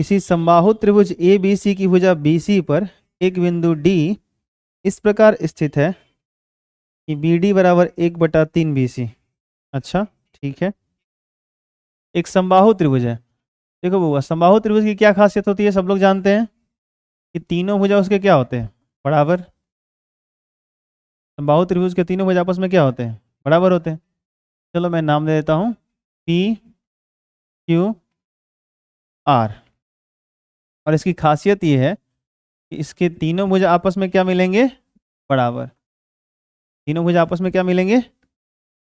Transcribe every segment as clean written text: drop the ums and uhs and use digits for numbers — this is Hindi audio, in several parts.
किसी समबाहु त्रिभुज ए बी सी की भुजा बी सी पर एक बिंदु डी इस प्रकार स्थित है कि बी डी बराबर 1/3 बी सी। अच्छा ठीक है, एक समबाहु त्रिभुज है। देखो बुआ, समबाहु त्रिभुज की क्या खासियत होती है, सब लोग जानते हैं कि तीनों भुजा उसके क्या होते हैं, बराबर। समबाहु त्रिभुज के तीनों भुजा आपस में क्या होते हैं, बराबर होते हैं। चलो मैं नाम दे देता हूँ पी क्यू आर। और इसकी खासियत ये है कि इसके तीनों भुजा आपस में क्या मिलेंगे, बराबर। तीनों भुजा आपस में क्या मिलेंगे,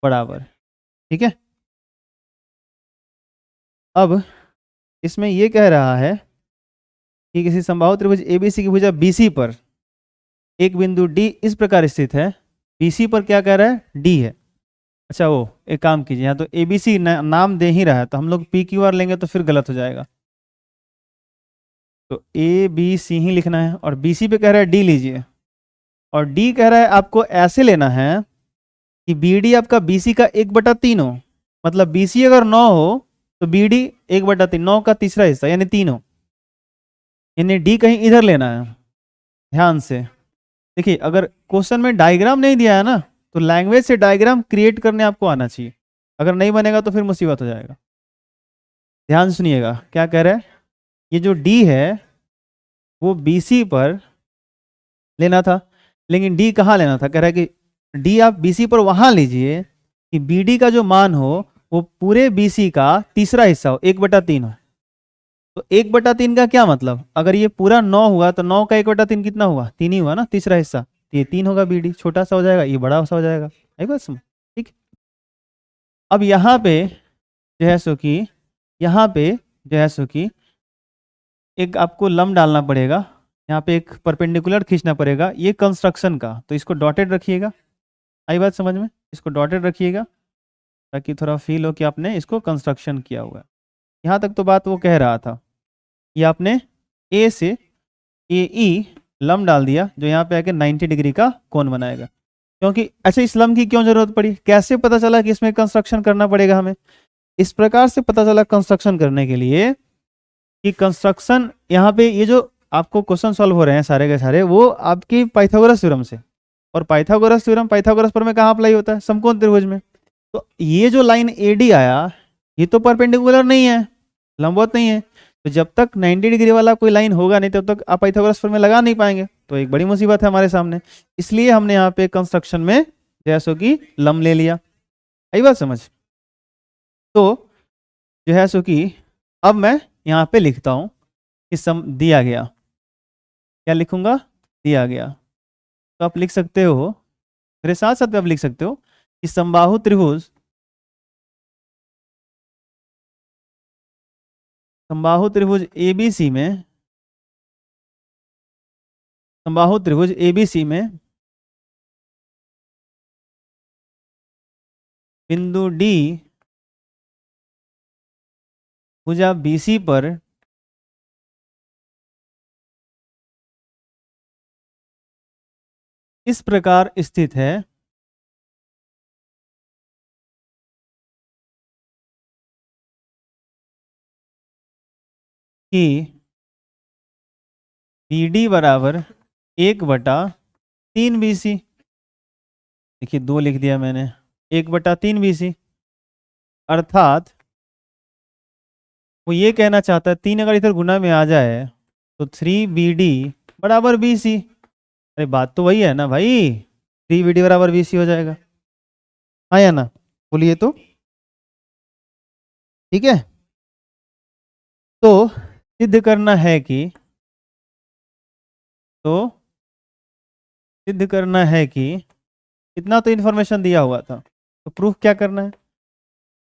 बराबर। ठीक है, अब इसमें ये कह रहा है कि किसी समबाहु त्रिभुज एबीसी की भुजा बीसी पर एक बिंदु डी इस प्रकार स्थित है। बीसी पर क्या कह रहा है, डी है। अच्छा वो एक काम कीजिए, यहाँ तो एबीसी नाम दे ही रहा है, तो हम लोग पी क्यू आर लेंगे तो फिर गलत हो जाएगा। तो ए बी सी ही लिखना है, और बीसी पे कह रहा है डी लीजिए, और डी कह रहा है आपको ऐसे लेना है कि बी डी आपका बीसी का 1/3 हो। मतलब बीसी अगर 9 हो तो बी डी 1/3, 9 का तीसरा हिस्सा यानी 3 हो। यानी डी कहीं इधर लेना है, ध्यान से देखिए। अगर क्वेश्चन में डायग्राम नहीं दिया है ना, तो लैंग्वेज से डायग्राम क्रिएट करने आपको आना चाहिए। अगर नहीं बनेगा तो फिर मुसीबत हो जाएगा। ध्यान सुनिएगा क्या कह रहा है, ये जो डी है वो बीसी पर लेना था, लेकिन डी कहाँ लेना था, कह रहा है कि डी आप बीसी पर वहां लीजिए कि बीडी का जो मान हो वो पूरे बीसी का तीसरा हिस्सा हो, 1/3 हो। तो 1/3 का क्या मतलब, अगर ये पूरा 9 हुआ तो 9 का 1/3 कितना हुआ, 3 ही हुआ ना, तीसरा हिस्सा। तो ये 3 होगा, बीडी छोटा सा हो जाएगा, ये बड़ा सा हो जाएगा। है बस ठीक। अब यहाँ पे जो है सो कि यहाँ पे जो है सो कि एक आपको लंब डालना पड़ेगा, यहाँ पे एक परपेंडिकुलर खींचना पड़ेगा, ये कंस्ट्रक्शन का। तो इसको डॉटेड रखिएगा, आई बात समझ में, इसको डॉटेड रखिएगा ताकि थोड़ा फील हो कि आपने इसको कंस्ट्रक्शन किया हुआ है। यहाँ तक तो बात वो कह रहा था, ये आपने ए से ए ई लंब डाल दिया जो यहाँ पे आके 90 डिग्री का कोण बनाएगा। क्योंकि अच्छा इस लंब की क्यों जरूरत पड़ी, कैसे पता चला कि इसमें कंस्ट्रक्शन करना पड़ेगा हमें, इस प्रकार से पता चला कंस्ट्रक्शन करने के लिए कि कंस्ट्रक्शन यहाँ पे ये जो आपको क्वेश्चन सॉल्व हो रहे हैं सारे के सारे वो आपकी पाइथागोरस थ्योरम से। और पाइथागोरस थ्योरम पाइथागोरस पर में कहाँ अप्लाई होता है, समकोण त्रिभुज में। तो ये जो लाइन एडी आया ये तो परपेंडिकुलर नहीं है, लंबवत नहीं है। तो जब तक 90 डिग्री वाला कोई लाइन होगा नहीं तब तक आप पाइथागोरस थ्योरम में लगा नहीं पाएंगे, तो एक बड़ी मुसीबत है हमारे सामने। इसलिए हमने यहाँ पे कंस्ट्रक्शन में जैसो कि लंब ले लिया। आई बात समझ। तो जो है सो कि अब मैं यहाँ पे लिखता हूँ कि सम दिया गया, क्या लिखूंगा, दिया गया। तो आप लिख सकते हो मेरे साथ साथ आप लिख सकते हो कि समबाहु त्रिभुज एबीसी में, समबाहु त्रिभुज एबीसी में बिंदु डी भुजा बीसी पर इस प्रकार स्थित है कि बी डी बराबर 1/3 BC। देखिए 2 लिख दिया मैंने, 1/3 BC। अर्थात वो ये कहना चाहता है 3 अगर इधर गुना में आ जाए तो 3BD बराबर BC। अरे बात तो वही है ना भाई, 3BD बराबर BC हो जाएगा, हाँ या ना, बोलिए तो। ठीक है, तो सिद्ध करना है कि, तो सिद्ध करना है कि इतना तो इन्फॉर्मेशन दिया हुआ था, तो प्रूफ क्या करना है,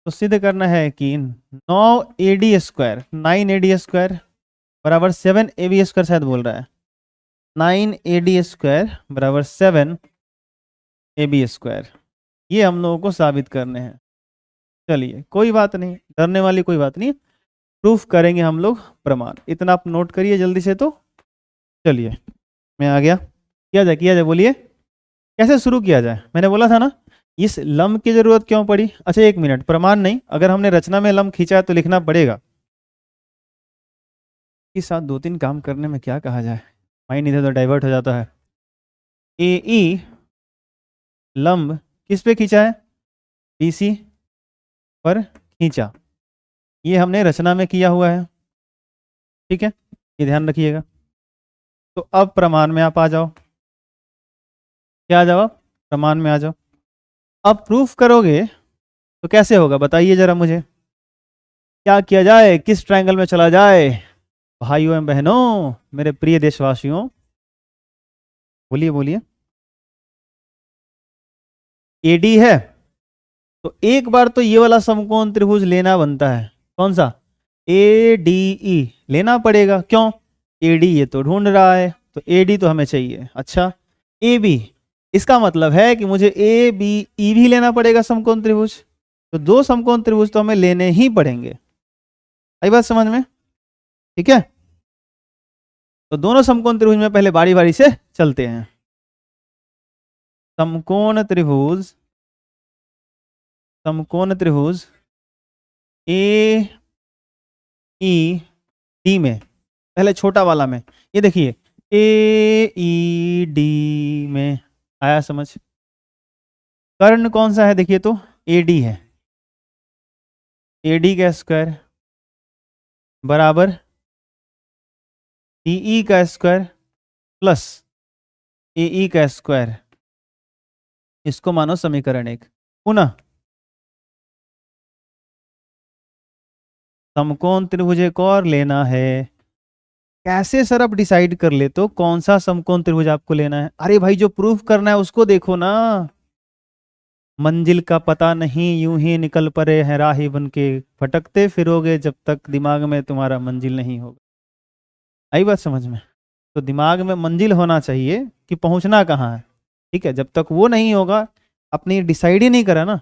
तो सिद्ध करना है कि 9AD² 9AD² बराबर 7AB² शायद बोल रहा है, 9AD² बराबर 7AB²। ये हम लोगों को साबित करने हैं। चलिए कोई बात नहीं, डरने वाली कोई बात नहीं, प्रूफ करेंगे हम लोग प्रमाण। इतना आप नोट करिए जल्दी से। तो चलिए मैं आ गया, किया जाए बोलिए कैसे शुरू किया जाए। मैंने बोला था ना इस लंब की जरूरत क्यों पड़ी। अच्छा 1 मिनट, प्रमाण नहीं, अगर हमने रचना में लंब खींचा है तो लिखना पड़ेगा। ही साथ दो तीन काम करने में क्या कहा जाए, माइंड इधर तो डाइवर्ट हो जाता है। ए ई लंब किस पे खींचा है, BC पर खींचा, ये हमने रचना में किया हुआ है, ठीक है, ये ध्यान रखिएगा। तो अब प्रमाण में आप आ जाओ, क्या आ जाओ आप, प्रमाण में आ जाओ। अब प्रूफ करोगे तो कैसे होगा बताइए जरा मुझे, क्या किया जाए, किस ट्रायंगल में चला जाए, भाइयों एवं बहनों, मेरे प्रिय देशवासियों, बोलिए बोलिए। AD है तो एक बार तो ये वाला समकोण त्रिभुज लेना बनता है, कौन सा, ADE लेना पड़ेगा, क्यों, AD ये तो ढूंढ रहा है तो AD तो हमें चाहिए। अच्छा AB, इसका मतलब है कि मुझे ABE भी लेना पड़ेगा समकोण त्रिभुज, तो दो समकोण त्रिभुज तो हमें लेने ही पड़ेंगे। आई बात समझ में, ठीक है। तो दोनों समकोण त्रिभुज में पहले बारी बारी से चलते हैं। समकोण त्रिभुज, समकोण त्रिभुज AED में, पहले छोटा वाला में, ये देखिए AED में आया समझ। कर्ण कौन सा है देखिए तो AD है, AD का स्क्वायर बराबर DE का स्क्वायर प्लस AE का स्क्वायर, इसको मानो समीकरण 1। पुनः समकोण त्रिभुज एक और लेना है, कैसे सर आप डिसाइड कर ले तो कौन सा समकोण त्रिभुज आपको लेना है, अरे भाई जो प्रूफ करना है उसको देखो ना, मंजिल का पता नहीं यूं ही निकल पड़े हैं राही बन के, भटकते फिरोगे जब तक दिमाग में तुम्हारा मंजिल नहीं होगा। आई बात समझ में, तो दिमाग में मंजिल होना चाहिए कि पहुंचना कहाँ है, ठीक है, जब तक वो नहीं होगा, अपनी डिसाइड ही नहीं करा ना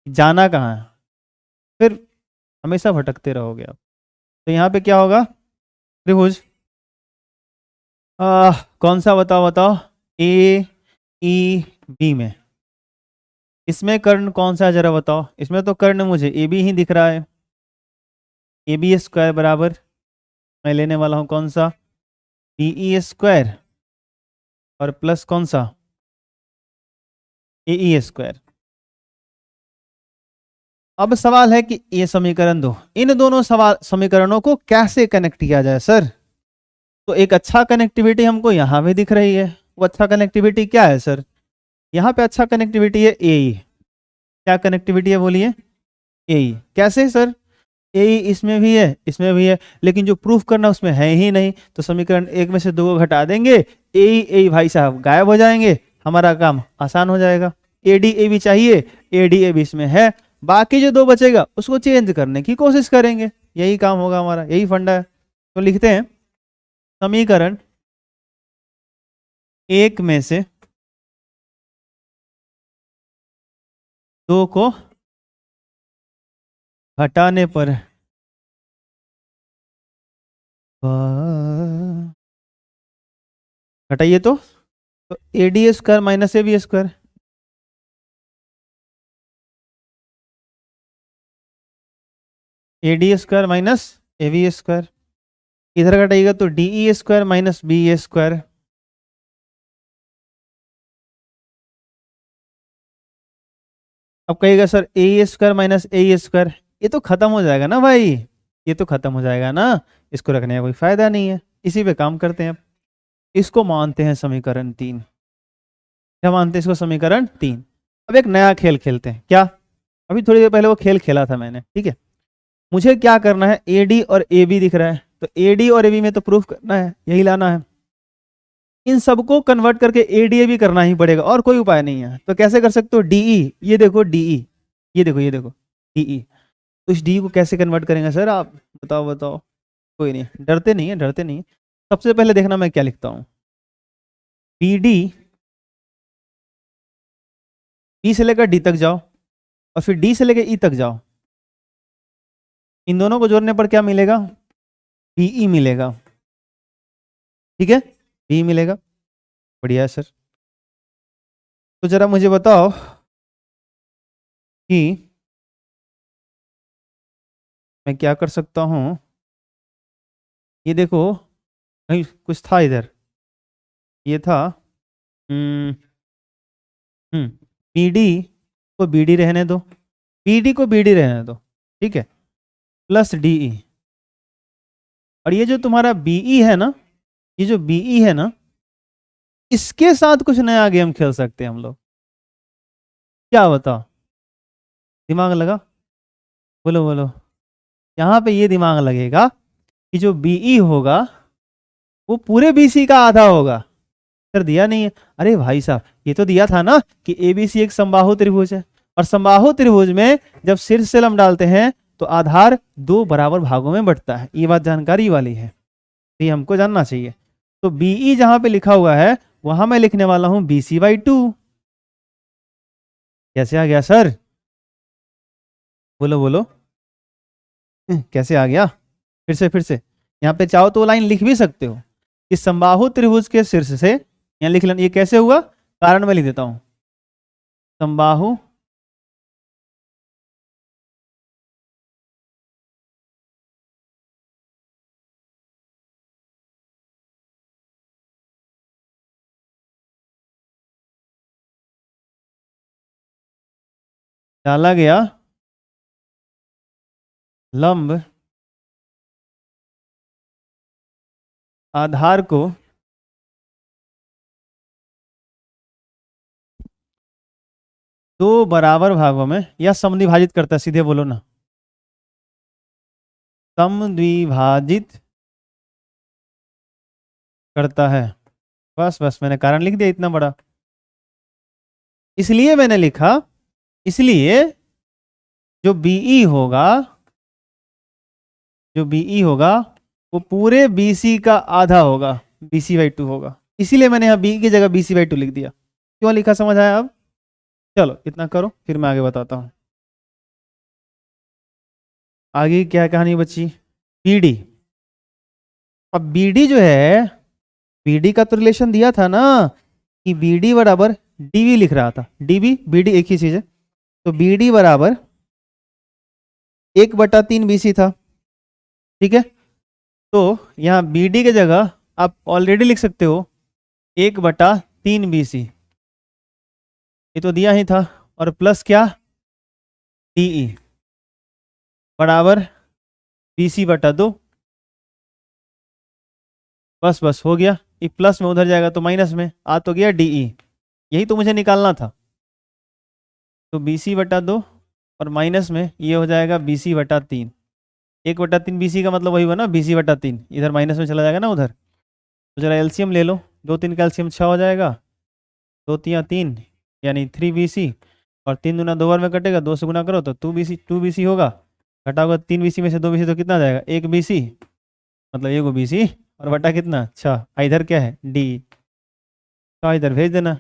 जाना कहाँ है, फिर हमेशा भटकते रहोगे आप। तो यहाँ पे क्या होगा, त्रिभुज कौन सा बताओ बताओ, AEB में, इसमें कर्ण कौन सा है जरा बताओ, इसमें तो कर्ण मुझे AB ही दिख रहा है, AB स्क्वायर बराबर मैं लेने वाला हूं कौन सा, DE स्क्वायर और प्लस कौन सा, AE स्क्वायर। अब सवाल है कि ये समीकरण दो, इन दोनों समीकरणों को कैसे कनेक्ट किया जाए सर, तो एक अच्छा कनेक्टिविटी हमको यहां भी दिख रही है, वो अच्छा कनेक्टिविटी क्या है सर, यहाँ पे अच्छा कनेक्टिविटी है AE, क्या कनेक्टिविटी है बोलिए, AE, कैसे सर, AE इसमें भी है इसमें भी है, लेकिन जो प्रूफ करना उसमें है ही नहीं, तो समीकरण 1 में से 2 को घटा देंगे, AE भाई साहब गायब हो जाएंगे, हमारा काम आसान हो जाएगा। AD AB चाहिए, AD AB इसमें है, बाकी जो 2 बचेगा उसको चेंज करने की कोशिश करेंगे, यही काम होगा हमारा, यही फंडा है। तो लिखते हैं समीकरण 1 में से 2 को हटाने पर हटाइए तो AD square minus AB square, AD square minus AB square, इधर घटाइएगा तो DE square minus BE square, अब कहिएगा sir AE square minus AE square, ये तो खत्म हो जाएगा ना भाई, ये तो खत्म हो जाएगा ना, इसको रखने का कोई फायदा नहीं है, इसी पे काम करते हैं। इसको मानते हैं समीकरण 3, क्या मानते हैं इसको, समीकरण 3। अब एक नया खेल खेलते हैं, क्या, अभी थोड़ी देर पहले वो खेल खेला था मैंने, ठीक है, मुझे क्या करना है, AD और AB दिख रहा है, तो AD और AB में तो प्रूफ करना है, यही लाना है, इन सबको कन्वर्ट करके ADA भी करना ही पड़ेगा, और कोई उपाय नहीं है। तो कैसे कर सकते हो, DE, ये देखो DE, ये देखो ये देखो DE, तो इस DE को कैसे कन्वर्ट करेंगे सर आप, बताओ बताओ, कोई नहीं, डरते नहीं है डरते नहीं है। सबसे पहले देखना मैं क्या लिखता हूँ, BD, E से लेकर D तक जाओ और फिर D से लेकर E तक जाओ, इन दोनों को जोड़ने पर क्या मिलेगा, BE मिलेगा, ठीक है, BE मिलेगा, बढ़िया है सर। तो जरा मुझे बताओ कि मैं क्या कर सकता हूं, ये देखो कहीं कुछ था इधर, ये था हम्म बीडी को बीडी रहने दो, बीडी को बीडी रहने दो, ठीक है, प्लस डीई। और ये जो तुम्हारा बीई है ना, ये जो बीई है ना, इसके साथ कुछ नया गेम खेल सकते हैं हम लोग। क्या बताओ, दिमाग लगा? बोलो बोलो। यहाँ पे ये दिमाग लगेगा कि जो बीई होगा वो पूरे बीसी का आधा होगा। सर दिया नहीं है, अरे भाई साहब ये तो दिया था ना कि एबीसी एक समबाहु त्रिभुज है, और समबाहु त्रिभुज में जब शीर्ष से लंब डालते हैं तो आधार दो बराबर भागों में बंटता है। ये बात जानकारी वाली है, तो ये हमको जानना चाहिए। तो बीई जहां पे लिखा हुआ है वहां मैं लिखने वाला हूं BC/2। कैसे आ गया सर? बोलो बोलो। कैसे आ गया? फिर से यहाँ पे चाहो तो लाइन लिख भी सकते हो कि समबाहु त्रिभुज के शीर्ष से, यहाँ लिख लेना। ये कैसे हुआ, कारण मैं लिख देता हूं। समबाहु डाला गया लंब आधार को दो बराबर भागों में या समद्विभाजित करता है, सीधे बोलो ना, समद्विभाजित करता है। बस बस मैंने कारण लिख दिया इतना बड़ा। इसलिए मैंने लिखा, इसलिए जो बीई होगा, जो बीई होगा वो पूरे बीसी का आधा होगा, BC/2 होगा। इसीलिए मैंने यहाँ बी की जगह BC/2 लिख दिया। क्यों लिखा समझ आया अब? चलो इतना करो फिर मैं आगे बताता हूँ। आगे क्या कहानी बची? बीडी। अब बीडी जो है, बीडी का तो रिलेशन दिया था ना कि बीडी बराबर डीवी लिख रहा था। डीबी बीडी एक ही चीज है। तो बीडी बराबर 1/3 BC था, ठीक है। तो यहाँ बीडी की जगह आप ऑलरेडी लिख सकते हो 1/3 BC, ये तो दिया ही था, और प्लस क्या, डीई बराबर BC/2। बस बस हो गया। ये प्लस में उधर जाएगा तो माइनस में आ तो गया डीई। यही तो मुझे निकालना था। तो BC/2 और माइनस में ये हो जाएगा BC/3। 1/3 BC का मतलब वही हुआ ना, BC/3। इधर माइनस में चला जाएगा ना उधर। तो जरा एलसीएम ले लो, 2 3 का एलसीएम 6 हो जाएगा, 2 3 यानी 3BC, और 3 दूना 2 बार में कटेगा, 2 से गुना करो तो 2BC होगा। घटा होगा 3BC में से 2BC तो कितना जाएगा, 1BC, मतलब ये को BC, और बटा कितना 6। इधर क्या है D, तो इधर भेज देना।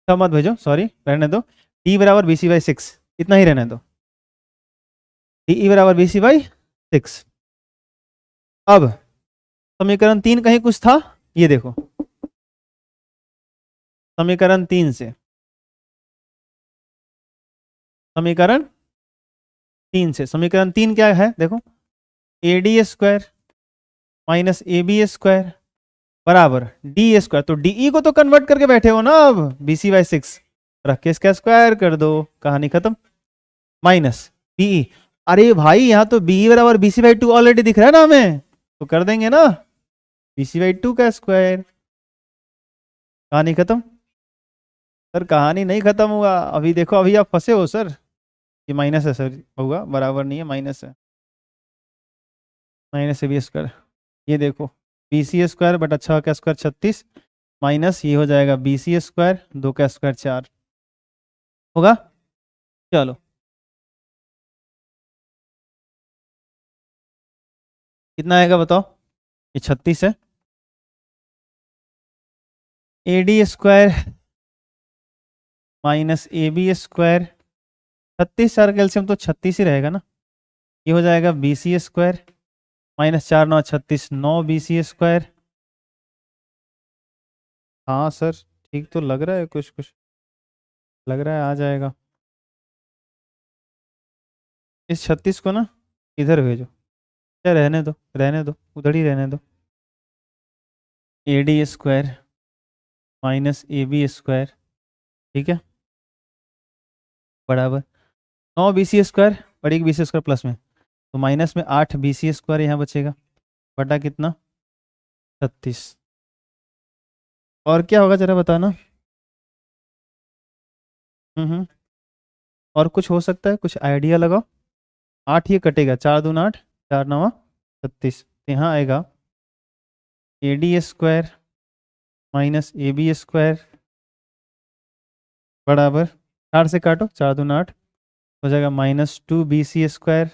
6 मत भेजो, सॉरी रहने दो। D बराबर BC/6, इतना ही रहने दो। DE बराबर BC/6। अब समीकरण 3 कहीं कुछ था, ये देखो समीकरण 3 से, समीकरण 3 से, समीकरण 3 क्या है देखो, AD² माइनस AB² बराबर D²। तो DE को तो कन्वर्ट करके बैठे हो ना अब, BC/6 रख के इसका स्क्वायर कर दो, कहानी खत्म। माइनस DE, अरे भाई यहाँ तो BE बराबर BC/2 ऑलरेडी दिख रहा है ना हमें, तो कर देंगे ना BC/2 का स्क्वायर, कहानी खत्म। सर कहानी नहीं खत्म हुआ अभी, देखो अभी आप फंसे हो सर। ये माइनस है सर, होगा बराबर नहीं है, माइनस है, माइनस है BC²। ये देखो BC²/6 का स्क्वायर 36, माइनस ये हो जाएगा BC², 2 का स्क्वायर 4 होगा। चलो कितना आएगा बताओ, ये 36 है। AD² माइनस AB², 36 4 कैल्शियम तो 36 ही रहेगा ना। ये हो जाएगा BC² माइनस 4 9 36, 9 BC²। हाँ सर ठीक तो लग रहा है, कुछ कुछ लग रहा है आ जाएगा। इस 36 को ना इधर भेजो, क्या रहने दो, रहने दो, उधर ही रहने दो। A D square minus A B square, ठीक है, बराबर 9 बी सी स्क्वायर और 1 बी सी स्क्वायर प्लस में, तो माइनस में 8 बी सी स्क्वायर यहाँ बचेगा, बटा कितना 36। और क्या होगा जरा बताना। और कुछ हो सकता है, कुछ आइडिया लगाओ। 8 ये कटेगा, 4 दूना 8, 4 9 36, तो यहाँ आएगा A D square minus A B square बराबर 4 से काटो, 4 दूना 8, हो जाएगा -2 बी सी स्क्वायर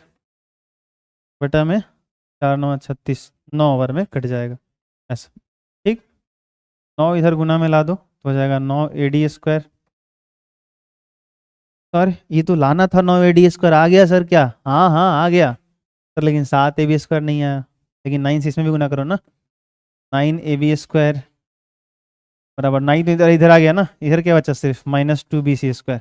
बटा में 4 9 36, 9 ओवर में कट जाएगा ऐसा, ठीक। 9 इधर गुना में ला दो तो हो जाएगा 9 ए डी स्क्वायर। सर ये तो लाना था, 9 ए डी स्क्वायर आ गया सर क्या? हाँ हाँ आ गया सर, लेकिन 7 ए बी स्क्वायर नहीं आया, लेकिन 9 से इसमें भी गुना करो ना, 9 ए बी स्क्वायर बराबर 9 तो इधर इधर आ गया ना, इधर क्या बचा सिर्फ -2 बी सी स्क्वायर।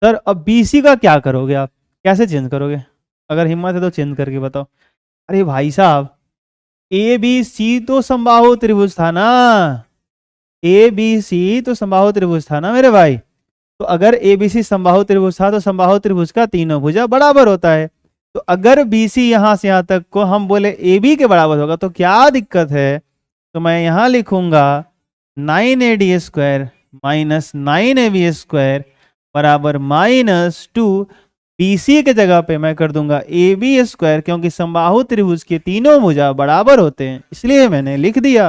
सर अब बी सी का क्या करोगे आप, कैसे चेंज करोगे? अगर हिम्मत है तो चेंज करके बताओ। अरे भाई साहब ए बी सी तो समबाहु त्रिभुज था ना, ए बी सी तो समबाहु त्रिभुज था ना मेरे भाई। तो अगर ए बी सी समबाहु त्रिभुज था तो समबाहु त्रिभुज का तीनों भुजा बराबर होता है। तो अगर बी सी यहां से यहां तक को हम बोले ए बी के बराबर होगा तो क्या दिक्कत है? तो मैं यहां लिखूंगा 9 A D square minus 9 A B square बराबर -2 बी सी के जगह पे मैं कर दूंगा ए बी स्क्वायर, क्योंकि समबाहु त्रिभुज के तीनों भुजा बराबर होते हैं इसलिए मैंने लिख दिया।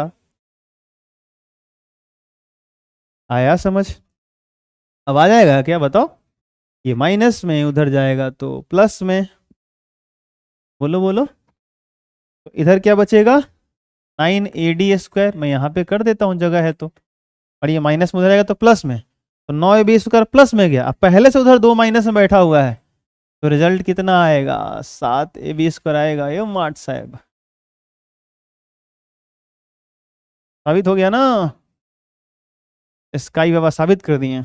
आया समझ? अब आ जाएगा क्या बताओ? ये माइनस में उधर जाएगा तो प्लस में, बोलो बोलो। तो इधर क्या बचेगा 9 ए डी स्क्वायर, मैं यहाँ पे कर देता हूँ जगह है तो, और ये माइनस में उधर आएगा तो प्लस में, तो 9 ए बी स्क्वायर प्लस में गया, अब पहले से उधर 2 माइनस में बैठा हुआ है, तो रिजल्ट कितना आएगा 7 ए बी स्क्वायर आएगा। ये मार्ट साहब साबित हो गया ना, स्काई बाबा साबित कर दिए।